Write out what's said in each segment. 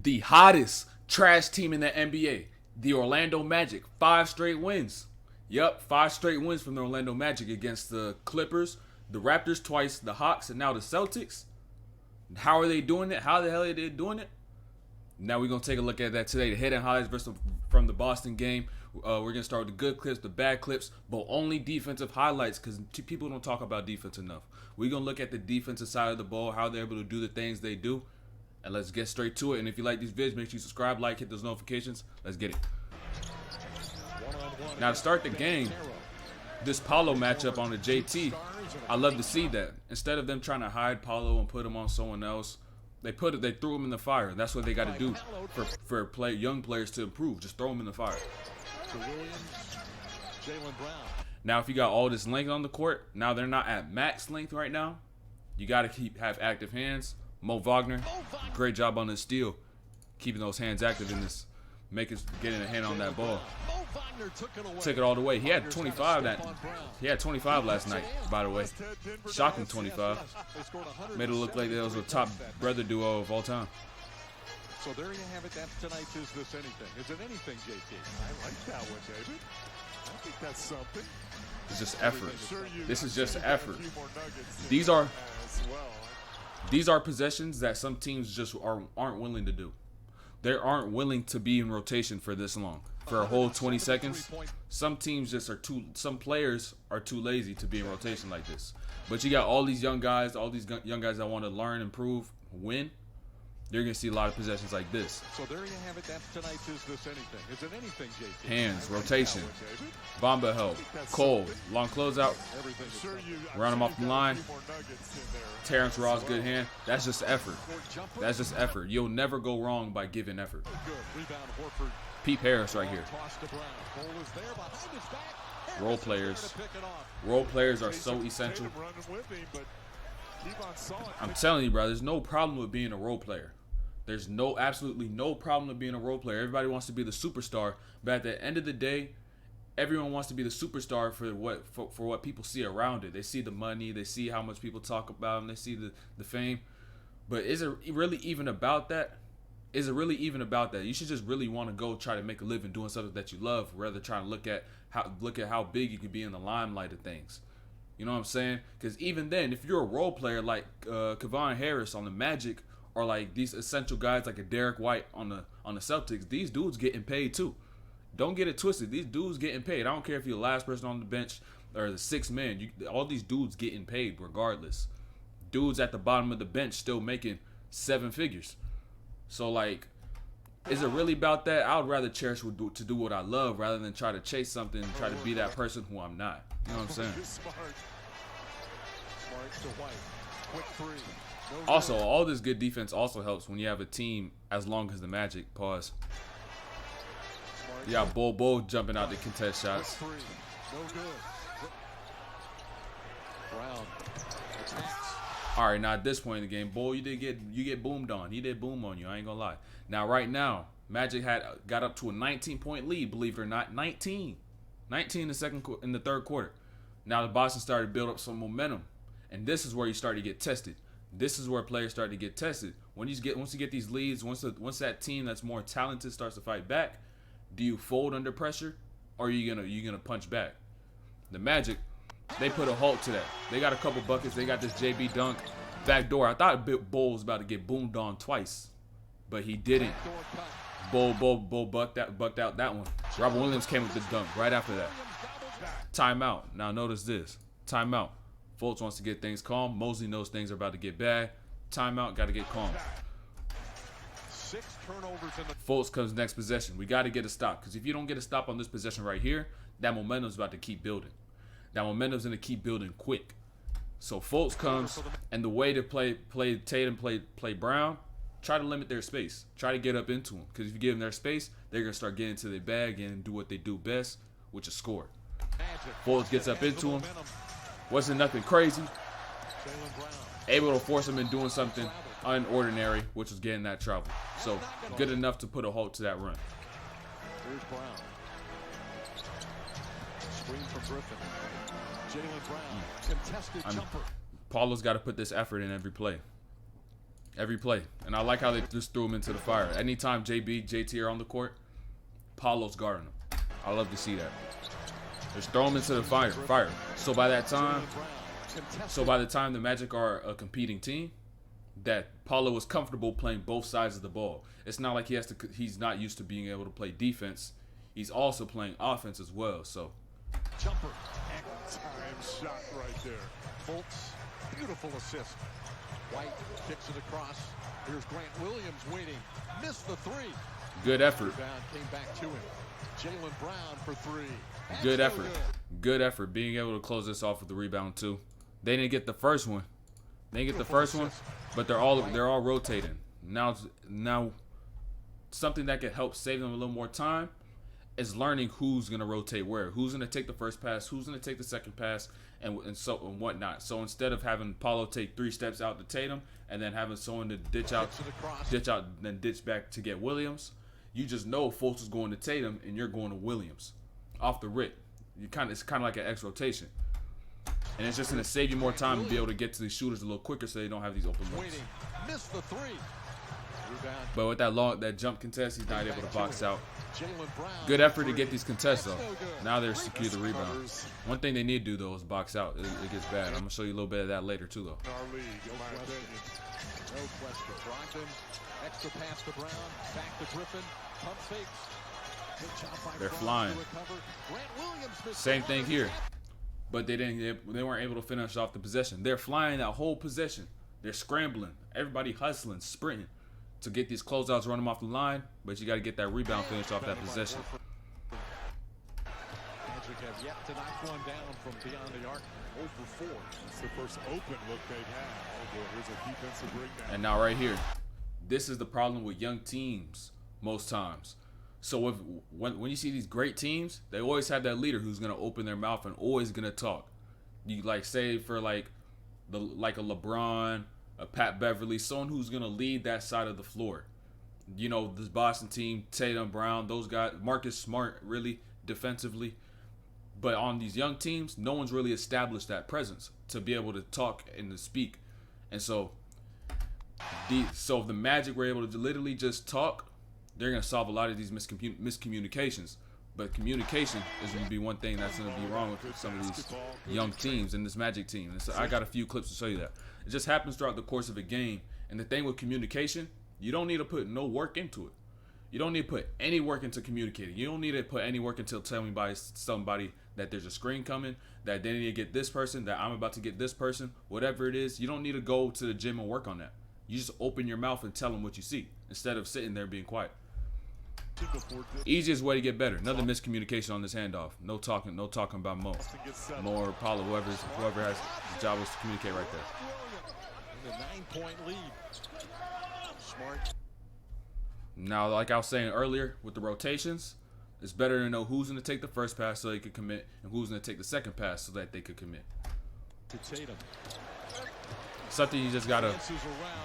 The hottest trash team in the NBA, the Orlando Magic. 5 straight wins. Yep, 5 straight wins from the Orlando Magic against the Clippers, the Raptors twice, the Hawks, and now the Celtics. How are they doing it? How the hell are they doing it? Now we're going to take a look at that today. The hidden highlights from the Boston game. We're going to start with the good clips, the bad clips, but only defensive highlights because people don't talk about defense enough. We're going to look at the defensive side of the ball, how they're able to do the things they do. And let's get straight to it. And if you like these videos, make sure you subscribe, like, hit those notifications. Let's get it. Now to start the game, this Paulo matchup on the JT, I love to see that. Instead of them trying to hide Paulo and put him on someone else, they threw him in the fire. That's what they got to do for young players to improve. Just throw them in the fire. Now, if you got all this length on the court, now they're not at max length right now. You got to have active hands. Mo Wagner, great job on this steal, keeping those hands active in this, getting a hand on that ball. Took it all the way. He had 25 He had 25 last night, by the way. Shocking 25. Made it look like that was a top brother duo of all time. So there you have it. That's tonight's Is This Anything? Is it anything, JT? I like that one, David. I think that's something. It's just effort. This is just effort. These are possessions that some teams just aren't willing to do. They aren't willing to be in rotation for this long, for a whole 20 seconds. Some teams some players are too lazy to be in rotation like this. But you got all these young guys that want to learn, improve, win. You're going to see a lot of possessions like this. So there you have it. That's tonight's Is This Anything? Is it anything, JT? Hands, rotation, Bomba help, Cole, long closeout, run him off the line. Terrence Ross, good hand. That's just effort. That's just effort. You'll never go wrong by giving effort. Pete Harris right here. Role players. Role players are so essential. I'm telling you, bro, there's no problem with being a role player. There's absolutely no problem with being a role player. Everybody wants to be the superstar, but at the end of the day, everyone wants to be the superstar for what people see around it. They see the money, they see how much people talk about them, they see the fame. But is it really even about that? Is it really even about that? You should just really want to go try to make a living doing something that you love, rather than trying to look at how big you can be in the limelight of things. You know what I'm saying? Because even then, if you're a role player like Kevon Harris on the Magic, or like these essential guys like a Derek White on the Celtics, these dudes getting paid too. Don't get it twisted. These dudes getting paid. I don't care if you're the last person on the bench or the sixth man. All these dudes getting paid regardless. Dudes at the bottom of the bench still making 7 figures. So like, is it really about that? I would rather cherish to do what I love rather than try to chase something and try to be that person who I'm not. You know what I'm saying? Also, all this good defense also helps when you have a team as long as the Magic. Pause. Yeah, Bull jumping out to contest shots. All right, now at this point in the game, Bull, you get boomed on. He did boom on you. I ain't gonna lie. Now right now, Magic got up to a 19-point lead. Believe it or not, 19 in the third quarter. Now the Boston started to build up some momentum, and this is where you start to get tested. This is where players start to get tested. Once you get these leads, once that team that's more talented starts to fight back, do you fold under pressure, or are you gonna punch back? The Magic, they put a halt to that. They got a couple buckets. They got this JB dunk back door. I thought Bull was about to get boomed on twice, but he didn't. Bull bucked out that one. Robert Williams came with the dunk right after that. Timeout. Now notice this. Timeout. Fultz wants to get things calm. Mosley knows things are about to get bad. Timeout. Got to get calm. Fultz comes next possession. We got to get a stop, because if you don't get a stop on this possession right here, that momentum is about to keep building. That momentum is going to keep building quick. So Fultz comes, and the way to play Tatum, play Brown, try to limit their space. Try to get up into them, because if you give them their space, they're going to start getting to their bag and do what they do best, which is score. Fultz gets up into him. Wasn't nothing crazy. Able to force him in doing something unordinary, which was getting that trouble. So good enough to put a halt to that run. Here's Brown. Screen from Griffin. Jaylen Brown. Contested jumper. Paulo's got to put this effort in every play. every play. And I like how they just threw him into the fire. Anytime JB, JT are on the court, Paulo's guarding them. I love to see that. Just throw him into the fire. So by the time the Magic are a competing team, that Paulo is comfortable playing both sides of the ball. It's not like he's not used to being able to play defense. He's also playing offense as well. So Jumper. Time shot right there. Fultz, beautiful assist. White kicks it across. Here's Grant Williams waiting. Missed the three. Good effort. Rebound came back to him. Jaylen Brown for three. That's Good no effort. Good effort. Being able to close this off with the rebound too. They didn't get the first one. But they're all rotating. Now something that could help save them a little more time is learning who's gonna rotate where, who's gonna take the first pass, who's gonna take the second pass, and whatnot. So instead of having Paulo take 3 steps out to Tatum and then having someone to ditch out, then ditch back to get Williams, you just know Fultz is going to Tatum and you're going to Williams off the rip. It's kind of like an X rotation, and it's just gonna save you more time to be able to get to these shooters a little quicker, so they don't have these open looks. Missed the three. But with that jump contest, he's not able to box out. Good effort to get these contests though. Now they're secure the rebound. One thing they need to do though is box out. It gets bad. I'm gonna show you a little bit of that later too though. No question. Brogdon, extra pass to Brown, back to Griffin, pump fakes. Good job by They're Brown flying. to recover. Grant Williams missed Same thing here. But they weren't able to finish off the possession. They're flying that whole possession. They're scrambling. Everybody hustling, sprinting to get these closeouts, run them off the line, but you got to get that rebound finish off that possession. Magic have yet to knock one down from beyond the arc. 0 for 4. It's the first open look they've had. Oh boy, here's a defensive breakdown. And now right here, this is the problem with young teams most times. So when you see these great teams, they always have that leader who's gonna open their mouth and always gonna talk. You say for like a LeBron, a Pat Beverly, someone who's gonna lead that side of the floor. This Boston team, Tatum, Brown, those guys, Marcus Smart, really defensively. But on these young teams, no one's really established that presence to be able to talk and to speak. And so if the Magic were able to literally just talk, they're gonna solve a lot of these miscommunications. But communication is going to be one thing that's going to be wrong with some of these young teams and this Magic team. And so I got a few clips to show you that. It just happens throughout the course of a game. And the thing with communication, you don't need to put no work into it. You don't need to put any work into communicating. You don't need to put any work until telling somebody that there's a screen coming, that they need to get this person, that I'm about to get this person, whatever it is. You don't need to go to the gym and work on that. You just open your mouth and tell them what you see instead of sitting there being quiet. Easiest way to get better. Another miscommunication on this handoff. No talking about Mo or Paulo, whoever has the job is to communicate right there. The 9-point lead. Smart. Now, like I was saying earlier, with the rotations, it's better to know who's going to take the first pass so they could commit, and who's going to take the second pass so that they could commit. To Tatum. Something you just gotta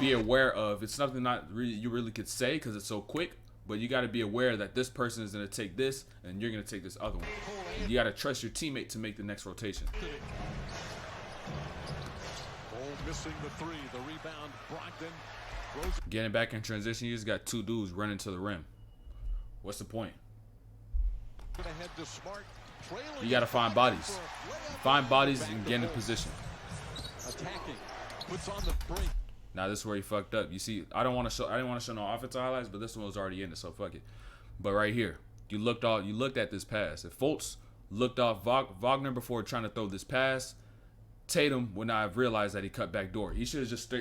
be aware of. It's something you really could say because it's so quick. But you got to be aware that this person is going to take this and you're going to take this other one. And you got to trust your teammate to make the next rotation. Missing the three. The rebound. Brogdon. Getting back in transition, you just got 2 dudes running to the rim. What's the point? You got to find bodies. Find bodies and get in position. Attacking. Puts on the break. Now this is where he fucked up. You see, I didn't want to show no offensive highlights, but this one was already in it, so fuck it. But right here, you looked at this pass. If Fultz looked off Wagner before trying to throw this pass, Tatum would not have realized that he cut back door. He should have just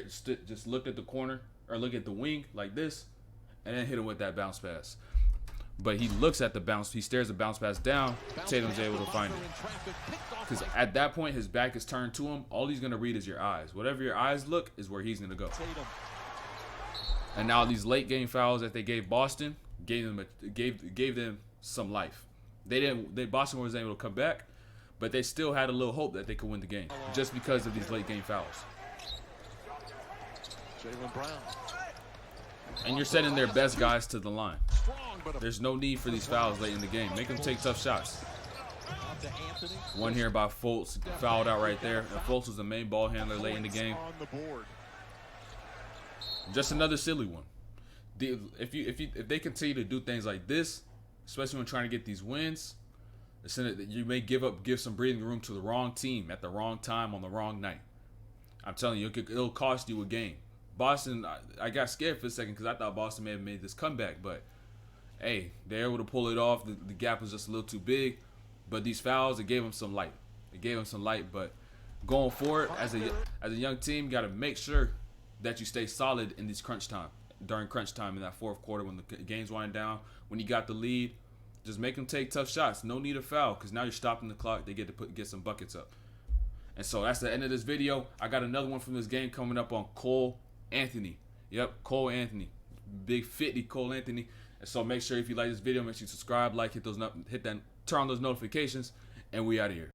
looked at the corner or look at the wing like this, and then hit him with that bounce pass. But he looks at the bounce. He stares the bounce pass down. Tatum's able to find it. Because at that point, his back is turned to him. All he's going to read is your eyes. Whatever your eyes look is where he's going to go. And now these late game fouls that they gave Boston gave them some life. Boston was able to come back, but they still had a little hope that they could win the game just because of these late game fouls. Jaylen Brown. And you're sending their best guys to the line. There's no need for these fouls late in the game. Make them take tough shots. One here by Fultz, fouled out right there. And Fultz was the main ball handler late in the game. Just another silly one. If they continue to do things like this, especially when trying to get these wins, you may give some breathing room to the wrong team at the wrong time on the wrong night. I'm telling you, it'll cost you a game. Boston, I got scared for a second because I thought Boston may have made this comeback, but hey, they're able to pull it off. The gap was just a little too big, but these fouls, it gave them some light. But going forward, as a young team, you got to make sure that you stay solid in these during crunch time in that fourth quarter when the game's winding down, when you got the lead. Just make them take tough shots. No need of foul because now you're stopping the clock. They get to get some buckets up. And so that's the end of this video. I got another one from this game coming up on Cole Anthony. Yep, Cole Anthony. Big 50 Cole Anthony. And so make sure if you like this video, make sure you subscribe, like, turn on those notifications, and we out of here.